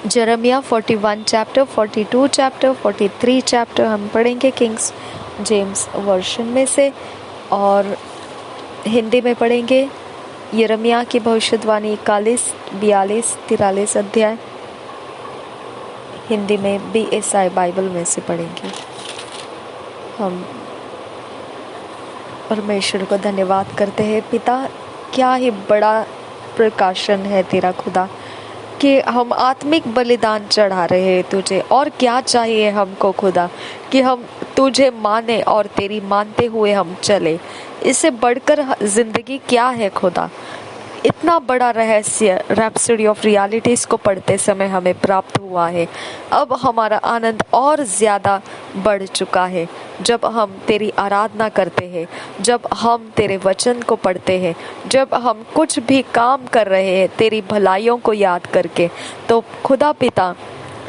जरमिया 41 chapter, 42 chapter, 43 chapter हम पढ़ेंगे Kings James version में से, और हिंदी में पढ़ेंगे यिर्मयाह की भविष्यवाणी 41, 42, 43 अध्याय। हिंदी में BSI बाइबल में से पढ़ेंगे। हम परमेश्वर को धन्यवाद करते हैं। पिता, क्या ही बड़ा प्रकाशन है तेरा खुदा कि हम आत्मिक बलिदान चढ़ा रहे हैं तुझे। और क्या चाहिए हमको खुदा कि हम तुझे माने और तेरी मानते हुए हम चले। इससे बढ़कर जिंदगी क्या है खुदा। इतना बड़ा रहस्य रैप्सोडी ऑफ रियलिटीज को पढ़ते समय हमें प्राप्त हुआ है। अब हमारा आनंद और ज़्यादा बढ़ चुका है जब हम तेरी आराधना करते हैं, जब हम तेरे वचन को पढ़ते हैं, जब हम कुछ भी काम कर रहे हैं तेरी भलाइयों को याद करके। तो खुदा पिता,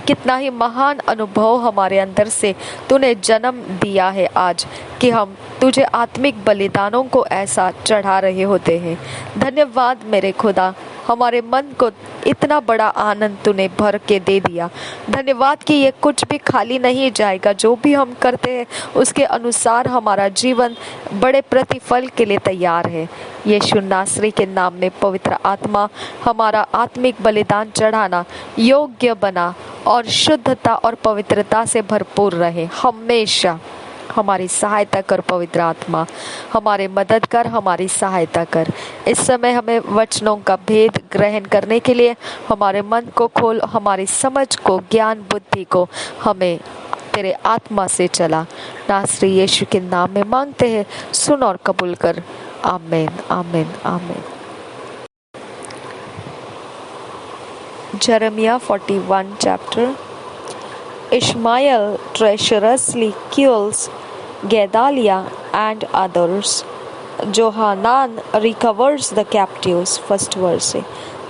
कितना ही महान अनुभव हमारे अंदर से तूने जन्म दिया है आज कि हम तुझे आत्मिक बलिदानों को ऐसा चढ़ा रहे होते हैं। धन्यवाद मेरे खुदा, हमारे मन को इतना बड़ा आनंद तूने भर के दे दिया। धन्यवाद कि ये कुछ भी खाली नहीं जाएगा। जो भी हम करते हैं उसके अनुसार हमारा जीवन बड़े प्रतिफल के लिए तैयार है। यीशु नासरी के नाम में पवित्र आत्मा हमारा आत्मिक बलिदान चढ़ाना योग्य बना और शुद्धता और पवित्रता से भरपूर रहे। हमेशा हमारी सहायता कर पवित्र आत्मा, हमारे मदद कर, हमारी सहायता कर। इस समय हमें वचनों का भेद ग्रहण करने के लिए हमारे मन को खोल, हमारी समझ को, ज्ञान बुद्धि को हमें तेरे आत्मा से चला। नासरी यीशु के नाम में मांगते हैं, सुन और कबूल कर। आमीन, आमीन, आमीन। Jeremiah 41 chapter. Ishmael treacherously kills Gedaliah and others. Johanan recovers the captives. First verse.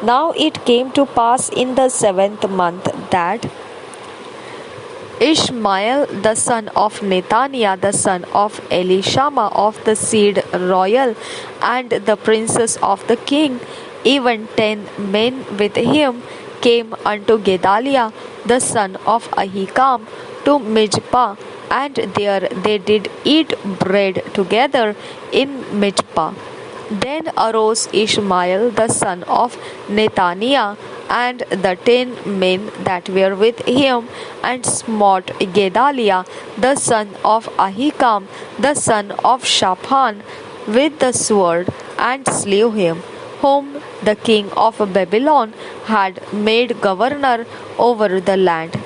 Now it came to pass in the 7th month that Ishmael the son of Nethaniah the son of Elishama of the seed royal and the princes of the king, even 10 men with him, came unto Gedaliah the son of Ahikam to Mizpah, and there they did eat bread together in Mizpah. Then arose Ishmael the son of Nethaniah and the 10 men that were with him, and smote Gedaliah the son of Ahikam the son of Shaphan with the sword, and slew him, whom the king of Babylon had made governor over the land.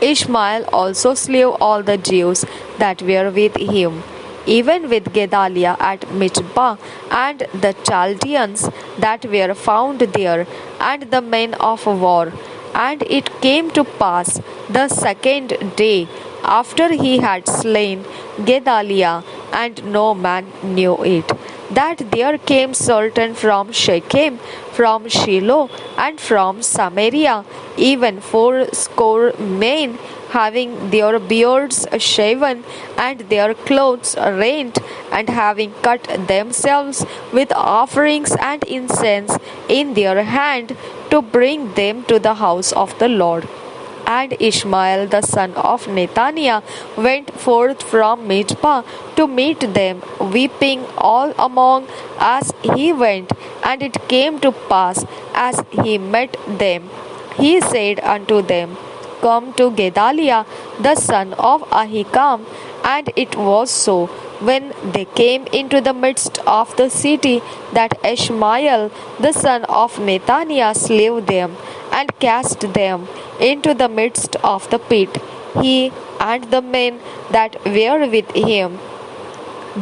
Ishmael also slew all the Jews that were with him, even with Gedaliah at Mizpah, and the Chaldeans that were found there, and the men of war. And it came to pass the 2nd day after he had slain Gedaliah, and no man knew it, that there came certain from Shechem, from Shiloh, and from Samaria, even 80 men, having their beards shaven and their clothes rent, and having cut themselves with offerings and incense in their hand, to bring them to the house of the Lord. And Ishmael the son of Nethaniah went forth from Mizpah to meet them, weeping all among as he went. And it came to pass, as he met them, he said unto them, Come to Gedaliah the son of Ahikam. And it was so, when they came into the midst of the city, that Ishmael the son of Nethaniah slew them, and cast them into the midst of the pit, he and the men that were with him.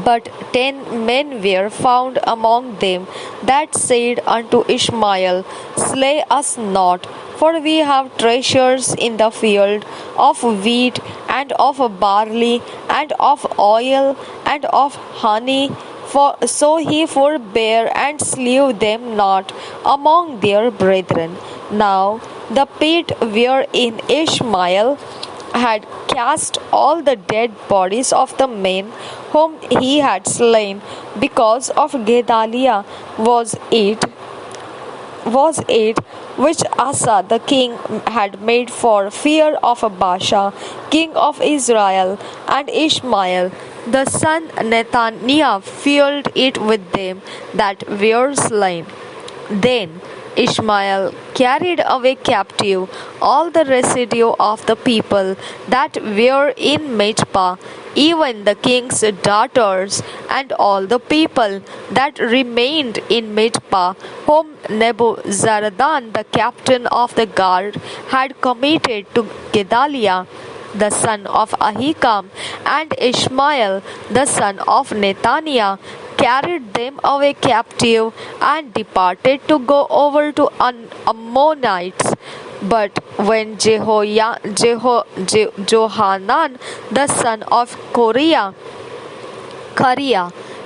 But 10 men were found among them that said unto Ishmael, Slay us not, for we have treasures in the field of wheat and of barley and of oil and of honey. So he forbare and slew them not among their brethren. Now the pit wherein Ishmael had cast all the dead bodies of the men whom he had slain because of Gedaliah was it which Asa the king had made for fear of Baasha, king of Israel, and Ishmael the son Nethaniah filled it with them that were slain. Then Ishmael carried away captive all the residue of the people that were in Mizpah, even the king's daughters, and all the people that remained in Mizpah, whom Nebuzaradan, the captain of the guard, had committed to Gedaliah the son of Ahikam, and Ishmael the son of Nethaniah carried them away captive and departed to go over to Ammonites. But when Johanan the son of Kareah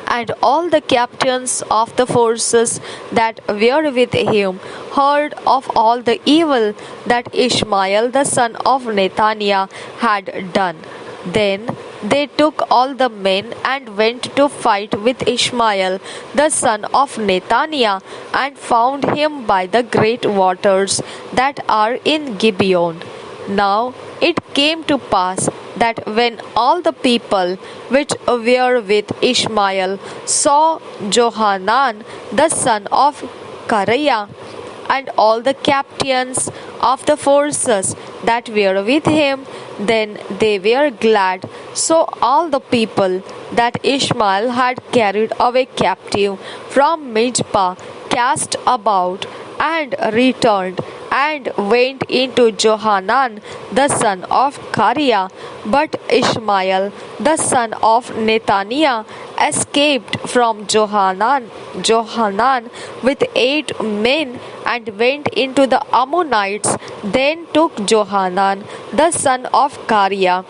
and all the captains of the forces that were with him heard of all the evil that Ishmael the son of Nethaniah had done, then they took all the men and went to fight with Ishmael the son of Nethaniah, and found him by the great waters that are in Gibeon. Now it came to pass that when all the people which were with Ishmael saw Johanan the son of Kareah and all the captains of the forces that were with him, then they were glad. So all the people that Ishmael had carried away captive from Mizpah cast about and returned and went into Johanan the son of Kareah. But Ishmael the son of Nethaniah escaped from Johanan with 8 men and went into the Ammonites, then took Johanan the son of Kareah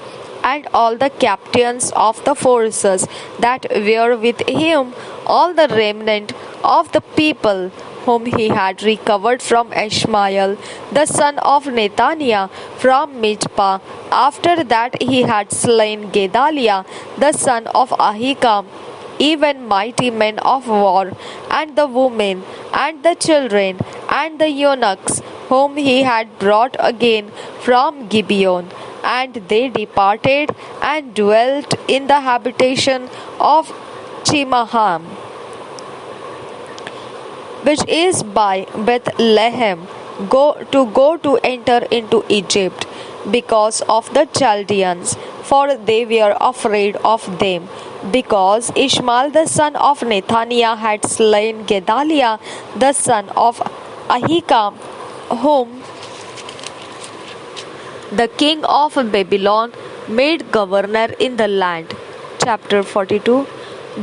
and all the captains of the forces that were with him, all the remnant of the people whom he had recovered from Ishmael the son of Nethaniah from Mizpah, after that he had slain Gedaliah the son of Ahikam, even mighty men of war, and the women, and the children, and the eunuchs, whom he had brought again from Gibeon. And they departed and dwelt in the habitation of Chimaham, which is by Bethlehem, go to enter into Egypt, because of the Chaldeans, for they were afraid of them, because Ishmael the son of Nethaniah had slain Gedaliah the son of Ahikam, whom the king of Babylon made governor in the land. Chapter 42.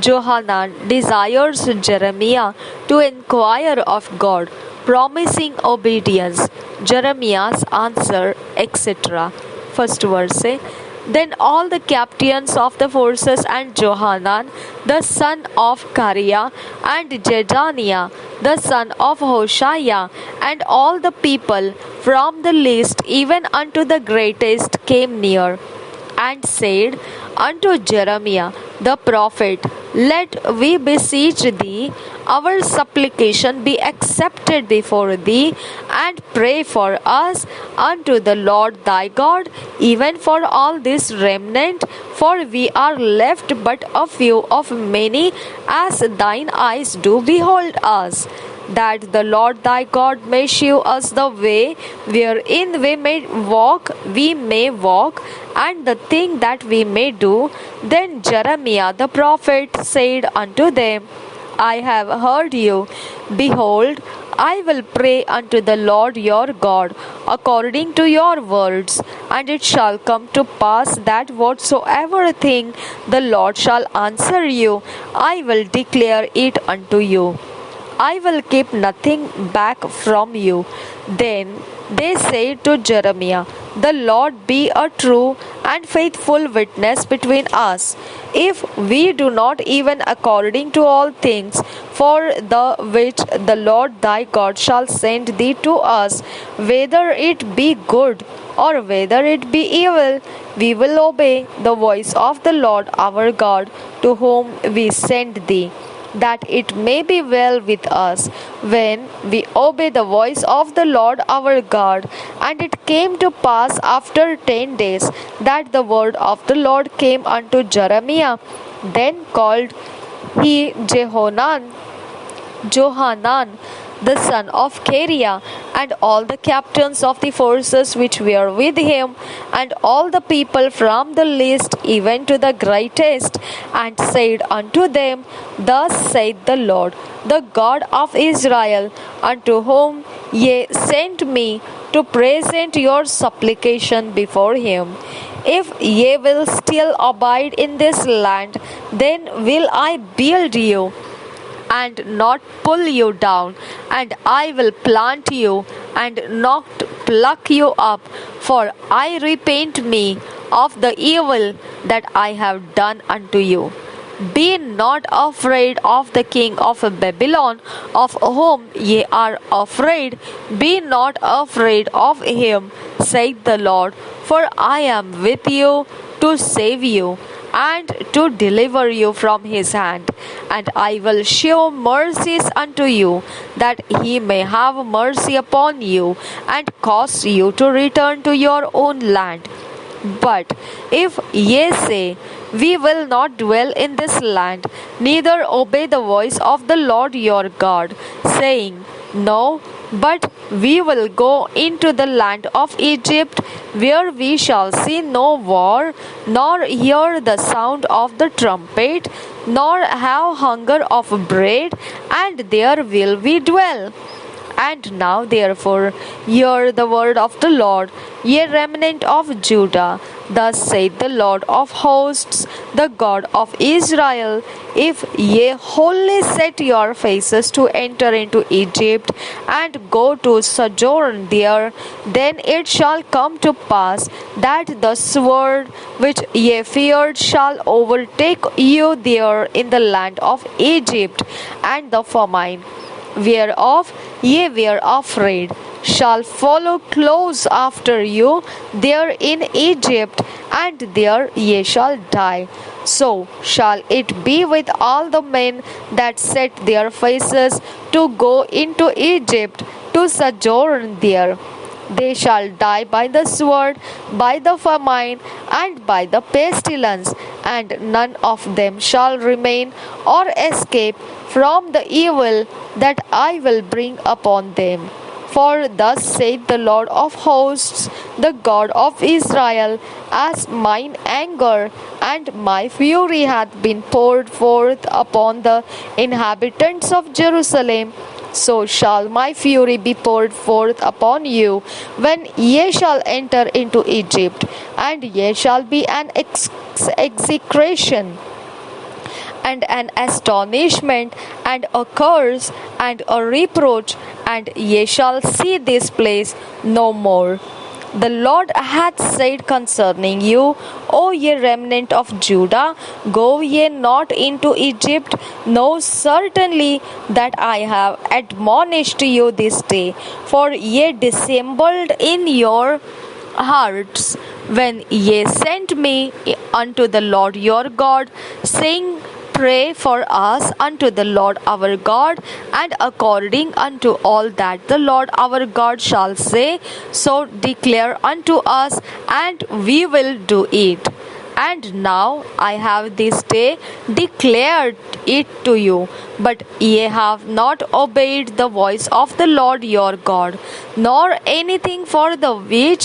Johanan desires Jeremiah to inquire of God, promising obedience. Jeremiah's answer, etc. First verse say, then all the captains of the forces and Johanan the son of Kareah and Jedaniah the son of Hoshaiah and all the people from the least even unto the greatest came near and said unto Jeremiah the prophet, let we beseech thee, our supplication be accepted before thee, and pray for us unto the Lord thy God, even for all this remnant, for we are left but a few of many, as thine eyes do behold us, that the Lord thy God may shew us the way wherein we may walk, and the thing that we may do. Then Jeremiah the prophet said unto them, I have heard you. Behold, I will pray unto the Lord your God according to your words, and it shall come to pass that whatsoever thing the Lord shall answer you, I will declare it unto you. I will keep nothing back from you. Then they said to Jeremiah, the Lord be a true and faithful witness between us, if we do not even according to all things for the which the Lord thy God shall send thee to us, whether it be good or whether it be evil, we will obey the voice of the Lord our God, to whom we send thee. that it may be well with us when we obey the voice of the Lord our God. And it came to pass after 10 days that the word of the Lord came unto Jeremiah. Then called he Johanan, the son of Kareah, and all the captains of the forces which were with him, and all the people from the least even to the greatest, and said unto them, Thus saith the Lord, the God of Israel, unto whom ye sent me to present your supplication before him. If ye will still abide in this land, then will I build you and not pull you down, and I will plant you and not pluck you up, for I repent me of the evil that I have done unto you. Be not afraid of the king of Babylon, of whom ye are afraid. Be not afraid of him, saith the Lord, for I am with you to save you and to deliver you from his hand. And I will show mercies unto you, that he may have mercy upon you, and cause you to return to your own land. But if ye say, We will not dwell in this land, neither obey the voice of the Lord your God, saying, No, but we will go into the land of Egypt, where we shall see no war, nor hear the sound of the trumpet, nor have hunger of bread, and there will we dwell. And now, therefore, hear the word of the Lord, ye remnant of Judah. Thus saith the Lord of hosts, the God of Israel, if ye wholly set your faces to enter into Egypt, and go to sojourn there, then it shall come to pass that the sword which ye feared shall overtake you there in the land of Egypt, and the famine whereof ye were afraid shall follow close after you there in Egypt, and there ye shall die. So shall it be with all the men that set their faces to go into Egypt to sojourn there. They shall die by the sword, by the famine, and by the pestilence, and none of them shall remain or escape from the evil that I will bring upon them. For thus saith the Lord of hosts, the God of Israel, as mine anger and my fury hath been poured forth upon the inhabitants of Jerusalem, so shall my fury be poured forth upon you when ye shall enter into Egypt, and ye shall be an execration and an astonishment and a curse and a reproach, and ye shall see this place no more. The Lord hath said concerning you, O ye remnant of Judah, go ye not into Egypt. Know certainly that I have admonished you this day, for ye dissembled in your hearts when ye sent me unto the Lord your God, saying, Pray for us unto the Lord our God, and according unto all that the Lord our God shall say, so declare unto us, and we will do it. And now I have this day declared it to you, but ye have not obeyed the voice of the Lord your God, nor anything for the which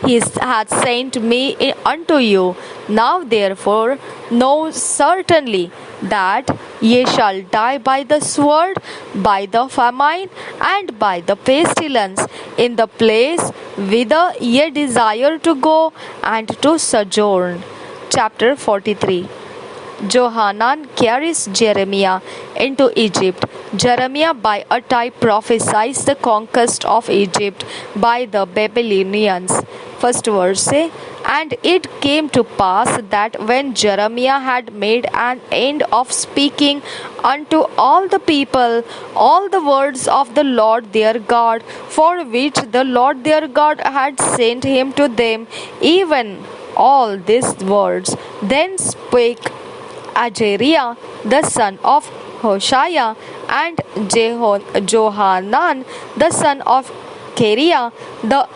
he hath sent me unto you. Now therefore know certainly that ye shall die by the sword, by the famine, and by the pestilence in the place whither ye desire to go and to sojourn. Chapter 43. Johanan carries Jeremiah into Egypt. Jeremiah by a type prophesies the conquest of Egypt by the Babylonians. First verse say, And it came to pass that when Jeremiah had made an end of speaking unto all the people all the words of the Lord their God, for which the Lord their God had sent him to them, even all these words, then spake Azariah the son of Hoshea and Johanan the son of Kareah,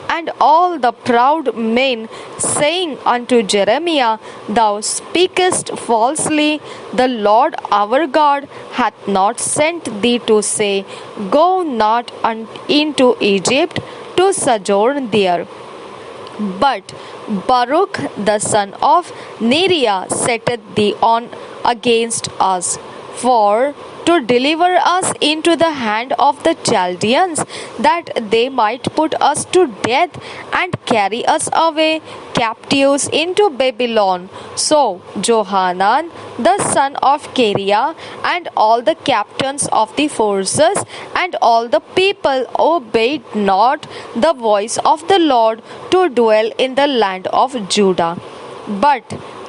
and all the proud men, saying unto Jeremiah, Thou speakest falsely, the Lord our God hath not sent thee to say, Go not into Egypt to sojourn there. But Baruch the son of Neriah setteth thee on against us, for to deliver us into the hand of the Chaldeans, that they might put us to death and carry us away captives into Babylon. So Johanan the son of Kareah and all the captains of the forces and all the people obeyed not the voice of the Lord to dwell in the land of Judah. But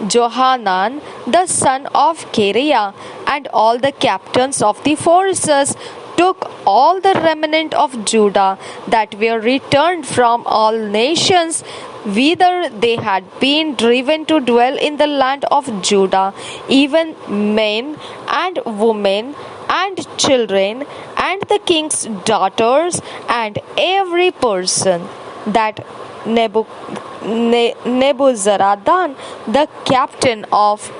Johanan the son of Kareah and all the captains of the forces took all the remnant of Judah that were returned from all nations whither they had been driven to dwell in the land of Judah, even men and women and children and the king's daughters and every person that Nebuzaradan, the captain of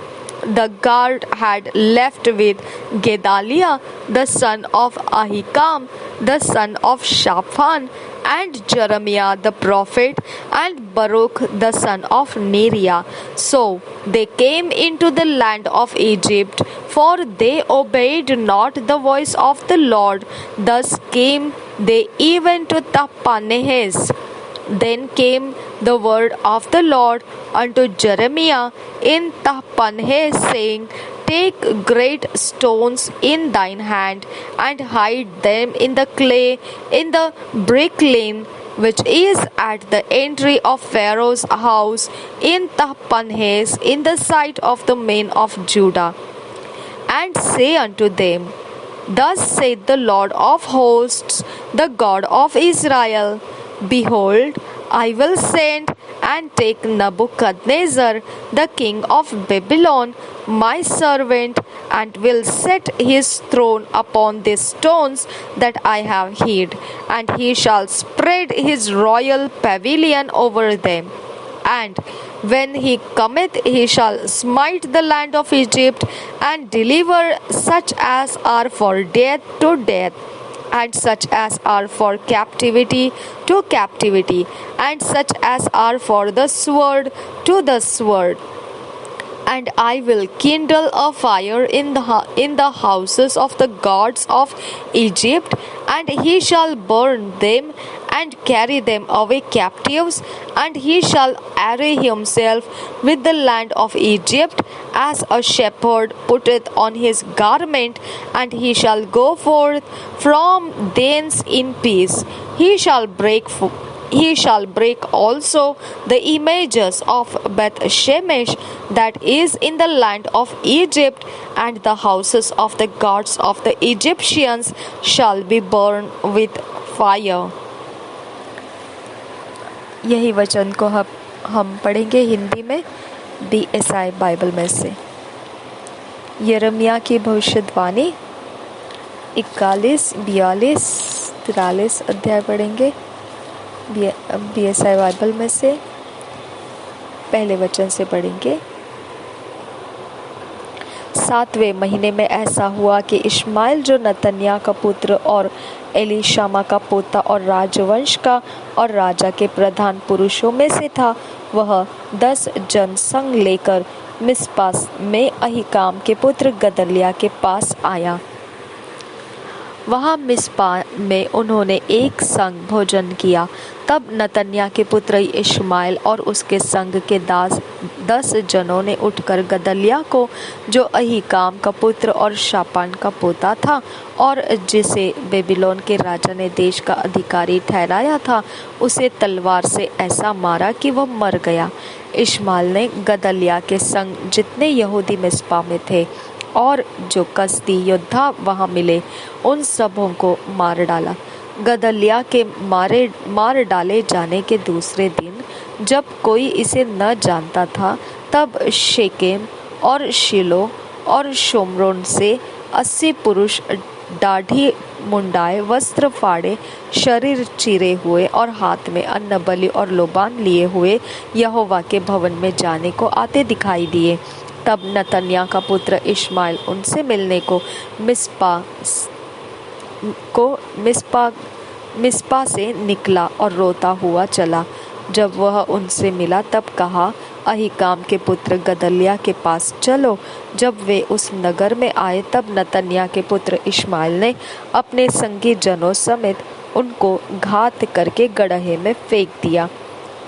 the guard, had left with Gedaliah, the son of Ahikam, the son of Shaphan, and Jeremiah the prophet, and Baruch the son of Neriah. So they came into the land of Egypt, for they obeyed not the voice of the Lord. Thus came they even to Tahpanhes. Then came the word of the Lord unto Jeremiah in Tahpanhes, saying, Take great stones in thine hand, and hide them in the clay in the brick lane, which is at the entry of Pharaoh's house in Tahpanhes, in the sight of the men of Judah. And say unto them, Thus saith the Lord of hosts, the God of Israel, Behold, I will send and take Nebuchadnezzar, the king of Babylon, my servant, and will set his throne upon these stones that I have hid, and he shall spread his royal pavilion over them. And when he cometh, he shall smite the land of Egypt, and deliver such as are for death to death, and such as are for captivity to captivity, and such as are for the sword to the sword. And I will kindle a fire in the houses of the gods of Egypt, and he shall burn them and carry them away captives, and he shall array himself with the land of Egypt as a shepherd putteth on his garment, and he shall go forth from thence in peace. He shall break also the images of Beth Shemesh that is in the land of Egypt, and the houses of the gods of the Egyptians shall be burned with fire. यही वचन को हम पढ़ेंगे हिंदी में BSI Bible में से। यिर्मयाह की भविष्यवाणी 41, 42, 43 अध्याय पढ़ेंगे BSI बाइबल में से। पहले वचन से पढ़ेंगे। 7वें महीने में ऐसा हुआ कि इश्माएल जो नतन्याह का पुत्र और एलीशामा का पोता और राजवंश का और राजा के प्रधान पुरुषों में से था, वह 10 जन संग लेकर मिस्पा में अहीकाम के पुत्र गदल्याह के पास आया। वहाँ मिस्पा में उन्होंने एक संग भोजन किया। तब नतन्याह के पुत्र इश्माएल और उसके संग के दास 10 जनों ने उठकर गदल्याह को, जो अहीकाम का पुत्र और शापान का पोता था और जिसे बेबीलोन के राजा ने देश का अधिकारी ठहराया था, उसे तलवार से ऐसा मारा कि वह मर गया। इश्माएल ने गदल्याह के संग जितने यहूदी मिस्पा में थे और जो कसदी योद्धा वहाँ मिले, उन सबों को मार डाला। गदल्याह के मार डाले जाने के दूसरे दिन, जब कोई इसे न जानता था, तब शेकेम और शिलो और शोम्रोन से 80 पुरुष दाढ़ी मुंडाए, वस्त्र फाड़े, शरीर चीरे हुए और हाथ में अन्न बलि और लोबान लिए हुए यहोवा के भवन में जाने को आते दिखाई दिए। तब नतन्याह का पुत्र इश्माएल उनसे मिलने को मिस्पा से निकला और रोता हुआ चला। जब वह उनसे मिला तब कहा, अहीकाम के पुत्र गदल्याह के पास चलो। जब वे उस नगर में आए तब नतन्याह के पुत्र इश्माएल ने अपने संगी जनों समेत उनको घात करके गड्ढे में फेंक दिया।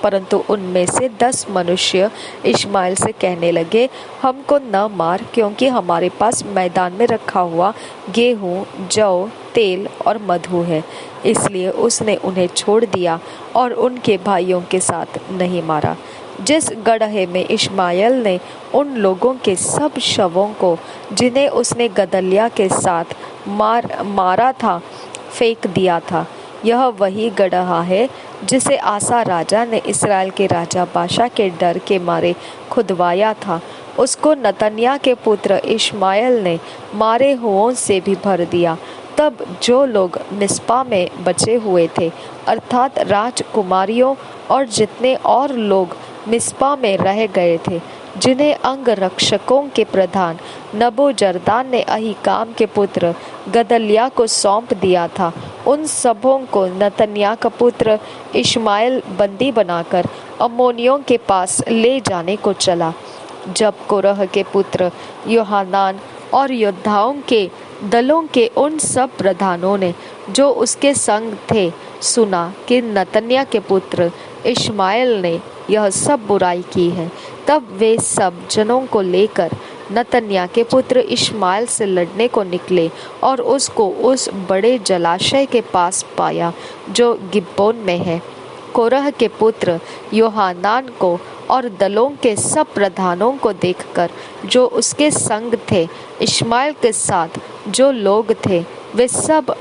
परंतु उनमें से 10 मनुष्य इश्माएल से कहने लगे, हमको न मार, क्योंकि हमारे पास मैदान में रखा हुआ गेहूँ, जौ, तेल और मधु है। इसलिए उसने उन्हें छोड़ दिया और उनके भाइयों के साथ नहीं मारा। जिस गड्ढे में इश्माएल ने उन लोगों के सब शवों को, जिन्हें उसने गदल्याह के साथ मारा था, फेंक दिया था, यह वही गड्ढा है जिसे आसा राजा ने इस्राएल के राजा बाशा के डर के मारे खुदवाया था। उसको नतन्याह के पुत्र इश्माएल ने मारे हुओं से भी भर दिया। तब जो लोग मिस्पा में बचे हुए थे, अर्थात राजकुमारियों और जितने और लोग मिस्पा में रह गए थे, जिन्हें अंगरक्षकों के प्रधान नबूजरदान ने अहीकाम के पुत्र गदल्याह को सौंप दिया था, उन सबों को नतन्याह का पुत्र इश्माएल बंदी बनाकर अम्मोनियों के पास ले जाने को चला। जब कोरह के पुत्र योहानान और योद्धाओं के दलों के उन सब प्रधानों ने जो उसके संग थे सुना कि नतन्याह के पुत्र इश्माएल ने यह सब बुराई की है, तब वे सब जनों को लेकर नतन्याह के पुत्र इश्माएल से लड़ने को निकले और उसको उस बड़े जलाशय के पास पाया जो गिब्बोन में है। कोरह के पुत्र योहानान को और दलों के सब प्रधानों को देखकर जो उसके संग थे, इश्माएल के साथ जो लोग थे, वे सब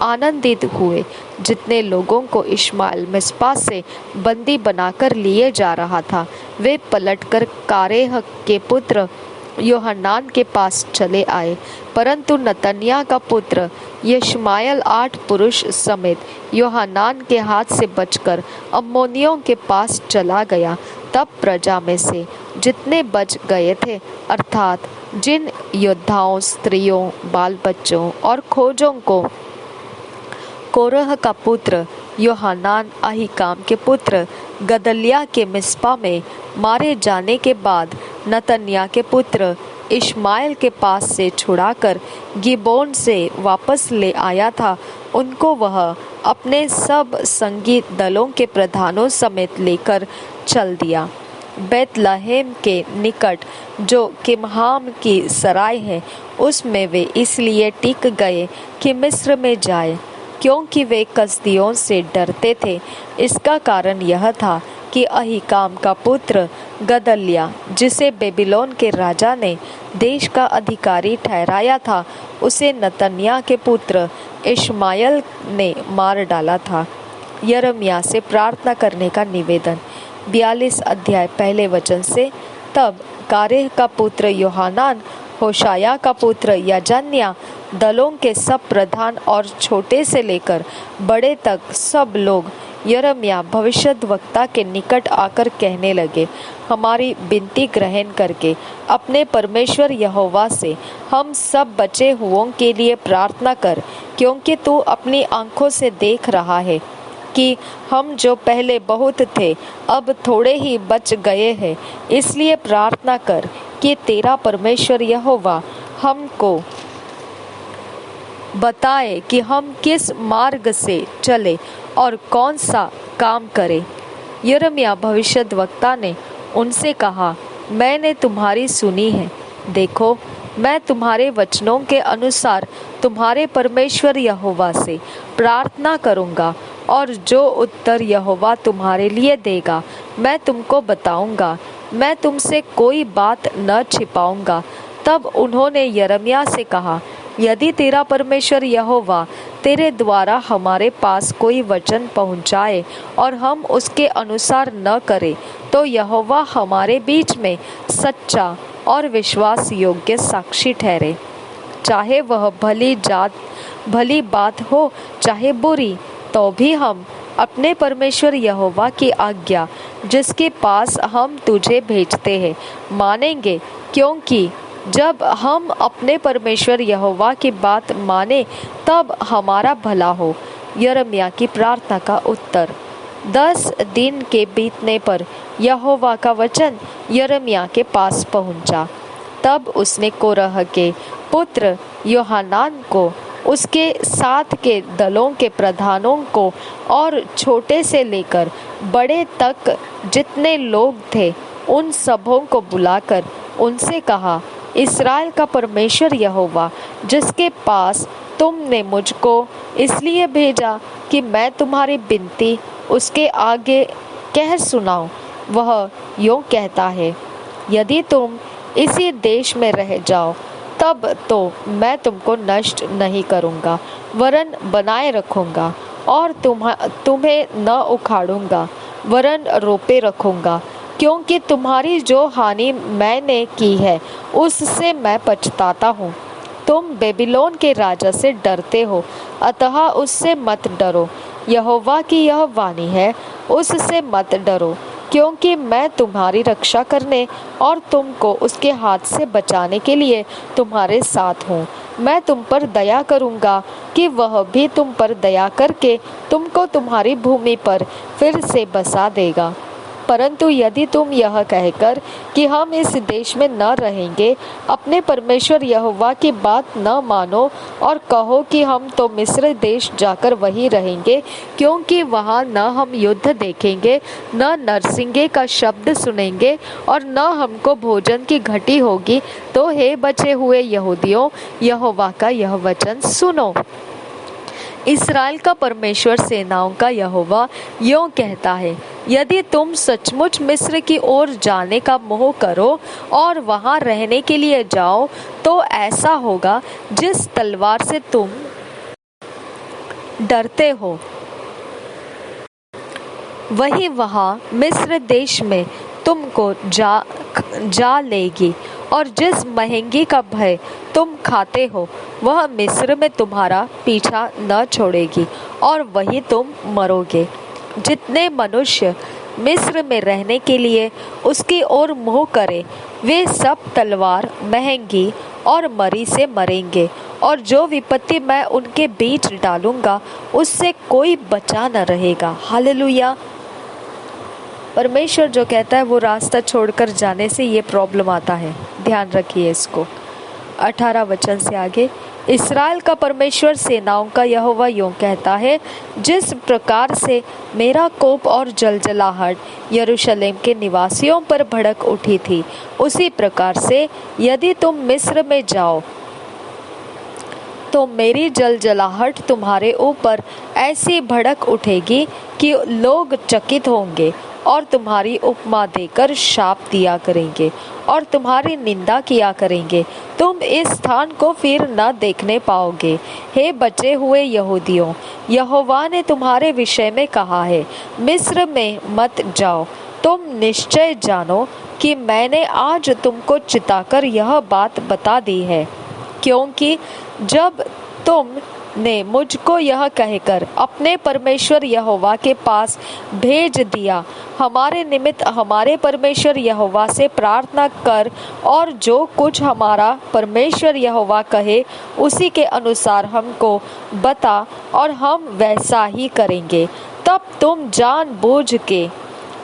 आनंदित हुए। जितने लोगों को इश्माएल मिस्पा से बंदी बनाकर लिए जा रहा था, वे पलटकर कारेह के पुत्र योहानान के पास चले आए। परंतु नतन्याह का पुत्र इश्माएल 8 पुरुष समेत योहानान के हाथ से बचकर अम्मोनियों के पास चला गया। तब प्रजा में से जितने बच गए थे, अर्थात जिन योद्धाओं, स्त्रियों, बाल बच्चों और खोजों को कोरह का पुत्र योहानान अहीकाम के पुत्र गदल्याह के मिस्पा में मारे जाने के बाद नतन्याह के पुत्र इश्माएल के पास से छुड़ाकर गिबोन से वापस ले आया था, उनको वह अपने सब संगी दलों के प्रधानों समेत लेकर चल दिया। बैतलहम के निकट जो किमहाम की सराय है, उसमें वे इसलिए टिक गए कि मिस्र में जाए, क्योंकि वे कसदियों से डरते थे। इसका कारण यह था कि अहीकाम का पुत्र गदल्याह, जिसे बेबीलोन के राजा ने देश का अधिकारी ठहराया था, उसे नतन्याह के पुत्र इश्माएल ने मार डाला था। यिर्मयाह से प्रार्थना करने का निवेदन, 42 अध्याय पहले वचन से। तब कारेह का पुत्र योहानान, होशाया का पुत्र याजन्याह, दलों के सब प्रधान और छोटे से लेकर बड़े तक सब लोग यिर्मयाह भविष्यद्वक्ता के निकट आकर कहने लगे, हमारी विनती ग्रहण करके अपने परमेश्वर यहोवा से हम सब बचे हुओं के लिए प्रार्थना कर, क्योंकि तू अपनी आंखों से देख रहा है कि हम जो पहले बहुत थे अब थोड़े ही बच गए हैं। इसलिए प्रार्थना कर कि तेरा परमेश्वर यहोवा हमको बताए कि हम किस मार्ग से चले और कौन सा काम करें। यिर्मयाह भविष्यद्वक्ता ने उनसे कहा, मैंने तुम्हारी सुनी है। देखो, मैं तुम्हारे वचनों के अनुसार तुम्हारे परमेश्वर यहोवा से प्रार्थना करूंगा, और जो उत्तर यहोवा तुम्हारे लिए देगा मैं तुमको बताऊंगा। मैं तुमसे कोई बात न छिपाऊंगा। तब उन्होंने यिर्मयाह से कहा, यदि तेरा परमेश्वर यहोवा तेरे द्वारा हमारे पास कोई वचन पहुंचाए और हम उसके अनुसार न करें, तो यहोवा हमारे बीच में सच्चा और विश्वास योग्य साक्षी ठहरे। चाहे वह भली बात हो चाहे बुरी, तो भी हम अपने परमेश्वर यहोवा की आज्ञा जिसके पास हम तुझे भेजते हैं मानेंगे, क्योंकि जब हम अपने परमेश्वर यहोवा की बात माने तब हमारा भला हो। यिर्मयाह की प्रार्थना का उत्तर। 10 दिन के बीतने पर यहोवा का वचन यिर्मयाह के पास पहुंचा। तब उसने कोरह के पुत्र योहानान को, उसके साथ के दलों के प्रधानों को और छोटे से लेकर बड़े तक जितने लोग थे उन सबों को बुलाकर उनसे कहा, इस्राएल का परमेश्वर यहोवा जिसके पास तुमने मुझको इसलिए भेजा कि मैं तुम्हारी विनती उसके आगे कह सुनाऊं, वह यूँ कहता है, यदि तुम इसी देश में रह जाओ तब तो मैं तुमको नष्ट नहीं करूँगा वरन बनाए रखूँगा और तुम्हें न उखाड़ूँगा वरन रोपे रखूँगा, क्योंकि तुम्हारी जो हानि मैंने की है उससे मैं पछताता हूँ। तुम बेबीलोन के राजा से डरते हो, अतः उससे मत डरो। यहोवा की यह वाणी है, उससे मत डरो, क्योंकि मैं तुम्हारी रक्षा करने और तुमको उसके हाथ से बचाने के लिए तुम्हारे साथ हूँ। मैं तुम पर दया करूँगा कि वह भी तुम पर दया करके तुमको तुम्हारी भूमि पर फिर से बसा देगा। परंतु यदि तुम यह कहकर कि हम इस देश में न रहेंगे, अपने परमेश्वर यहोवा की बात न मानो और कहो कि हम तो मिस्र देश जाकर वहीं रहेंगे, क्योंकि वहाँ न हम युद्ध देखेंगे, न नरसिंगे का शब्द सुनेंगे और न हमको भोजन की घटी होगी, तो हे बचे हुए यहूदियों, यहोवा का यह वचन सुनो। इस्राएल का परमेश्वर सेनाओं का यहोवा यूँ कहता है, यदि तुम सचमुच मिस्र की ओर जाने का मोह करो और वहाँ रहने के लिए जाओ, तो ऐसा होगा जिस तलवार से तुम डरते हो वही वहाँ मिस्र देश में तुमको जा लेगी, और जिस महंगी का भय तुम खाते हो वह मिस्र में तुम्हारा पीछा न छोड़ेगी और वही तुम मरोगे। जितने मनुष्य मिस्र में रहने के लिए उसकी ओर मुँह करे, वे सब तलवार, महंगी और मरी से मरेंगे, और जो विपत्ति मैं उनके बीच डालूंगा उससे कोई बचा न रहेगा। हालेलुया। परमेश्वर जो कहता है वो रास्ता छोड़कर जाने से ये प्रॉब्लम आता है, ध्यान रखिए इसको। 18 वचन से आगे, इस्राएल का परमेश्वर सेनाओं का यहोवा यूँ कहता है, जिस प्रकार से मेरा कोप और जलजलाहट यरूशलेम के निवासियों पर भड़क उठी थी, उसी प्रकार से यदि तुम मिस्र में जाओ तो मेरी जलजलाहट तुम्हारे ऊपर ऐसी भड़क उठेगी कि लोग चकित होंगे और तुम्हारी उपमा देकर शाप दिया करेंगे और तुम्हारी निंदा किया करेंगे। तुम इस स्थान को फिर न देखने पाओगे। हे बचे हुए यहूदियों, यहोवा ने तुम्हारे विषय में कहा है, मिस्र में मत जाओ। तुम निश्चय जानो कि मैंने आज तुमको चिताकर यह बात बता दी है, क्योंकि जब तुमने मुझको यह कहकर अपने परमेश्वर यहोवा के पास भेज दिया, हमारे निमित्त हमारे परमेश्वर यहोवा से प्रार्थना कर और जो कुछ हमारा परमेश्वर यहोवा कहे उसी के अनुसार हमको बता और हम वैसा ही करेंगे, तब तुम जानबूझ के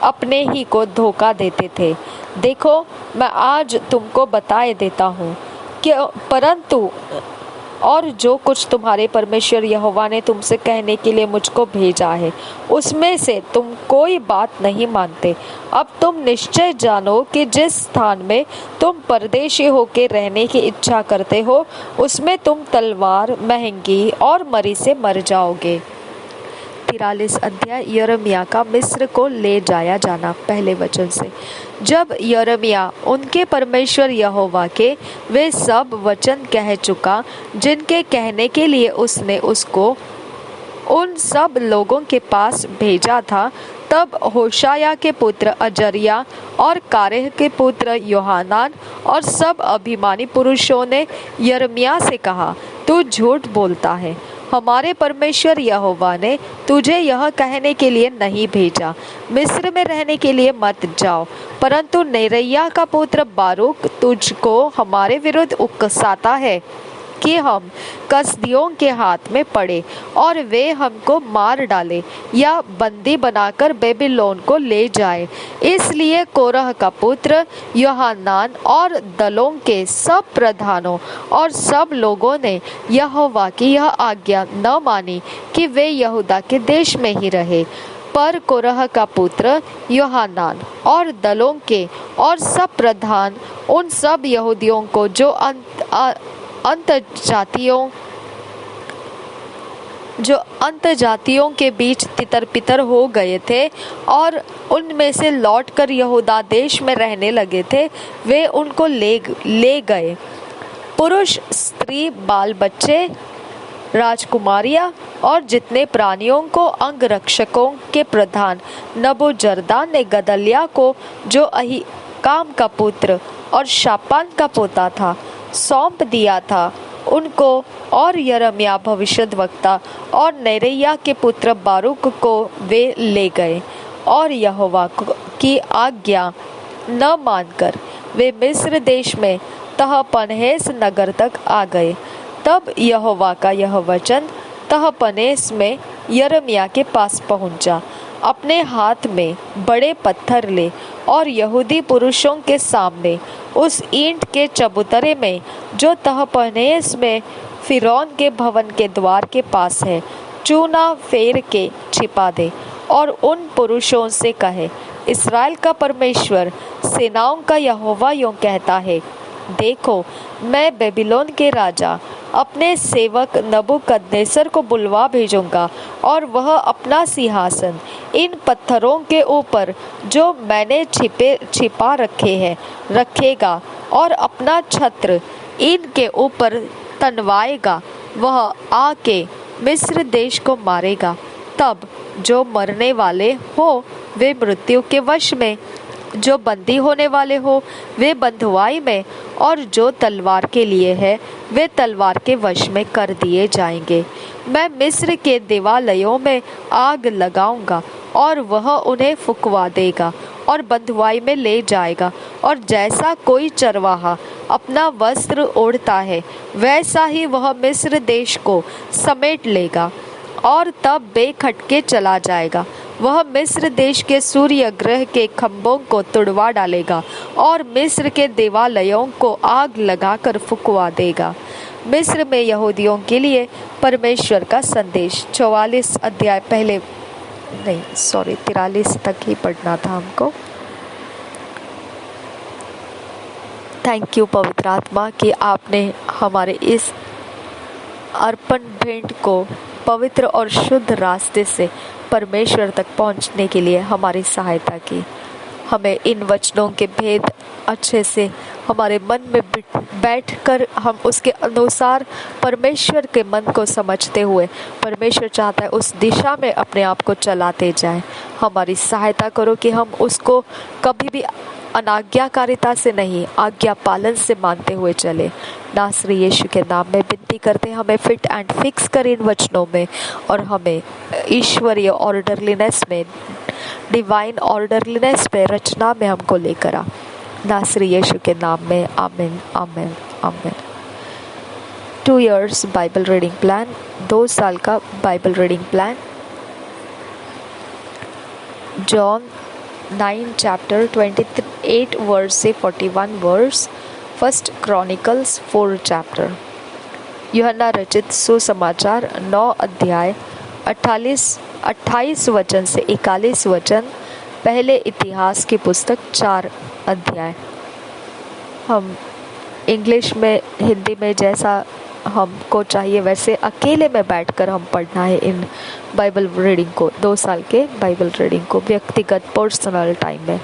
अपने ही को धोखा देते थे। देखो, मैं आज तुमको बताए देता हूँ कि परंतु और जो कुछ तुम्हारे परमेश्वर यहोवा ने तुमसे कहने के लिए मुझको भेजा है उसमें से तुम कोई बात नहीं मानते। अब तुम निश्चय जानो कि जिस स्थान में तुम परदेशी होके रहने की इच्छा करते हो उसमें तुम तलवार, महंगी और मरी से मर जाओगे। 43 अध्याय यिर्मयाह का मिस्र को ले जाया जाना। पहले वचन से, जब यिर्मयाह उनके परमेश्वर यहोवा के वे सब वचन कह चुका जिनके कहने के लिए उसने उसको उन सब लोगों के पास भेजा था, तब होशाया के पुत्र अजरिया और कारेह के पुत्र योहानान और सब अभिमानी पुरुषों ने यिर्मयाह से कहा, तू झूठ बोलता है। हमारे परमेश्वर यहोवा ने तुझे यह कहने के लिए नहीं भेजा, मिस्र में रहने के लिए मत जाओ, परंतु नेरैया का पुत्र बारूक तुझको हमारे विरुद्ध उकसाता है कि हम कसदियों के हाथ में पड़े और वे हमको मार डाले या बंदी बनाकर बेबीलोन को ले जाए। इसलिए कोरह का पुत्र योहानान और दलों के सब प्रधानों और सब लोगों ने यहोवा की यह आज्ञा न मानी कि वे यहूदा के देश में ही रहे। पर कोरह का पुत्र योहानान और दलों के और सब प्रधान उन सब यहूदियों को जो अंत जातियों के बीच तितर पितर हो गए थे और उनमें से लौटकर यहूदा देश में रहने लगे थे, वे उनको ले गए। पुरुष, स्त्री, बाल बच्चे, राजकुमारियां और जितने प्राणियों को अंगरक्षकों के प्रधान नबूजरदान ने गदल्याह को, जो अहीकाम का पुत्र और शापान का पोता था, सौंप दिया था, उनको और यिर्मयाह भविष्यद्वक्ता और नेरैया के पुत्र बारूक को वे ले गए। और यहोवा की आज्ञा न मानकर वे मिस्र देश में तहपन्हेस नगर तक आ गए। तब यहोवा का यह वचन तहपन्हेस में यिर्मयाह के पास पहुंचा, अपने हाथ में बड़े पत्थर ले और यहूदी पुरुषों के सामने उस ईंट के चबूतरे में जो तहपन्हेस में फिरौन के भवन के द्वार के पास है, चूना फेर के छिपा दे और उन पुरुषों से कहे, इस्राएल का परमेश्वर सेनाओं का यहोवा यूं कहता है, देखो, मैं बेबीलोन के राजा अपने सेवक नबूकदनेस्सर को बुलवा भेजूंगा और वह अपना सिंहासन इन पत्थरों के ऊपर जो मैंने छिपा रखे हैं रखेगा और अपना छत्र इनके ऊपर तनवाएगा। वह आके मिस्र देश को मारेगा। तब जो मरने वाले हो वे मृत्यु के वश में, जो बंदी होने वाले हो वे बंधुआई में, और जो तलवार के लिए है वे तलवार के वश में कर दिए जाएंगे। मैं मिस्र के देवालयों में आग लगाऊंगा और वह उन्हें फुकवा देगा और बंधुआई में ले जाएगा। और जैसा कोई चरवाहा अपना वस्त्र ओढ़ता है, वैसा ही वह मिस्र देश को समेट लेगा और तब बेखटके चला जाएगा। वह मिस्र देश के सूर्य ग्रह के खंभों को तुड़वा डालेगा और मिस्र के देवालयों को आग लगाकर फुकवा देगा। मिस्र में यहूदियों के लिए परमेश्वर का संदेश। 44 अध्याय 43 तक ही पढ़ना था हमको। थैंक यू पवित्र आत्मा कि आपने हमारे इस अर्पण भेंट को पवित्र और शुद्ध रास्ते से परमेश्वर तक पहुंचने के लिए हमारी सहायता की। हमें इन वचनों के भेद अच्छे से हमारे मन में बैठकर हम उसके अनुसार परमेश्वर के मन को समझते हुए परमेश्वर चाहता है उस दिशा में अपने आप को चलाते जाएं। हमारी सहायता करो कि हम उसको कभी भी अनाज्ञाकारिता से नहीं, आज्ञा पालन से मानते हुए चले। नासरी यीशु के नाम में विनती करते हैं, हमें फिट एंड फिक्स कर इन वचनों में और हमें ईश्वरीय ऑर्डरलीनेस में, डिवाइन ऑर्डरलीनेस पे, रचना में हमको लेकर आ। नासरी यीशु के नाम में आमीन, आमीन, आमीन। 2 years बाइबल रीडिंग प्लान, 2 साल का Bible reading plan. John 9 chapter 28 verse से 41 verse। 1 Chronicles 4 chapter। यूहन्ना रचित सुसमाचार 9 अध्याय 28 वचन से 41 वचन। पहले इतिहास की पुस्तक 4 अध्याय। हम इंग्लिश में, हिंदी में जैसा हमको चाहिए वैसे अकेले में बैठकर हम पढ़ना है इन बाइबल रीडिंग को, 2 साल के बाइबल रीडिंग को व्यक्तिगत पर्सनल टाइम में।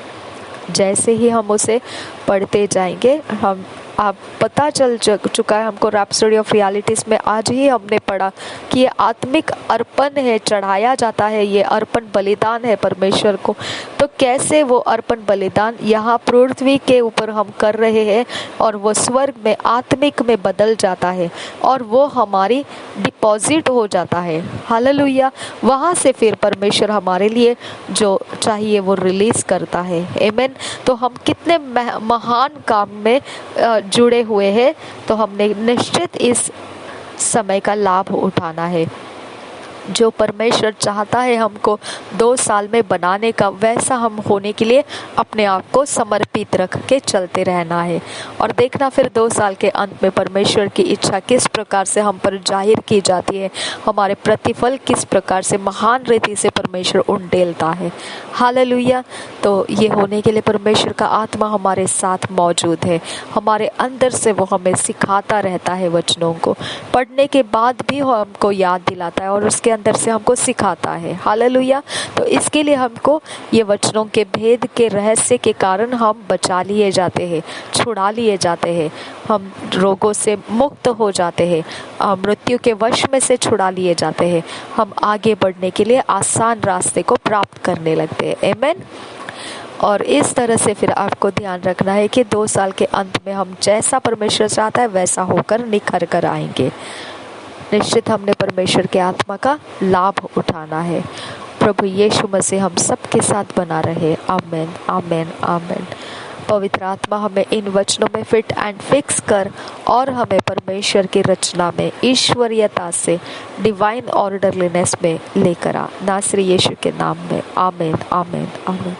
जैसे ही हम उसे पढ़ते जाएंगे हम आप पता चल चुका है हमको रैप्सोडी ऑफ रियलिटीज़ में। आज ही हमने पढ़ा कि ये आत्मिक अर्पण है, चढ़ाया जाता है, ये अर्पण बलिदान है परमेश्वर को। तो कैसे वो अर्पण बलिदान यहाँ पृथ्वी के ऊपर हम कर रहे हैं और वो स्वर्ग में आत्मिक में बदल जाता है और वो हमारी डिपॉजिट हो जाता है। हालेलुया। वहाँ से फिर परमेश्वर हमारे लिए जो चाहिए वो रिलीज करता है। आमीन। तो हम कितने महान काम में जुड़े हुए हैं, तो हमने निश्चित इस समय का लाभ उठाना है। जो परमेश्वर चाहता है हमको 2 साल में बनाने का, वैसा हम होने के लिए अपने आप को समर्पित रख के चलते रहना है और देखना फिर 2 साल के अंत में परमेश्वर की इच्छा किस प्रकार से हम पर जाहिर की जाती है, हमारे प्रतिफल किस प्रकार से महान रीति से परमेश्वर उंडेलता है। हालेलुया। तो ये होने के लिए परमेश्वर का आत्मा हमारे साथ मौजूद है, हमारे अंदर से वो हमें सिखाता रहता है, वचनों को पढ़ने के बाद भी हमको याद दिलाता है और उसके अंदर से हमको सिखाता है। हालेलुया। तो इसके लिए हमको ये वचनों के भेद के रहस्य के कारण हम बचा लिए जाते हैं, छुड़ा लिए जाते हैं, हम रोगों से मुक्त हो जाते हैं, मृत्यु के वश में से छुड़ा लिए जाते हैं, हम आगे बढ़ने के लिए आसान रास्ते को प्राप्त करने लगते हैं। आमीन। और इस तरह से फिर आपको ध्यान रखना है कि 2 साल के अंत में हम जैसा परमेश्वर चाहता है वैसा होकर निखर कर आएंगे। निश्चित हमने परमेश्वर के आत्मा का लाभ उठाना है। प्रभु यीशु मसीह हम सबके साथ बना रहे। आमीन, आमीन, आमीन। पवित्र आत्मा हमें इन वचनों में फिट एंड फिक्स कर और हमें परमेश्वर की रचना में ईश्वरीयता से डिवाइन ऑर्डरलीनेस में लेकर आ, नासरी यीशु के नाम में। आमीन, आमीन, आमीन।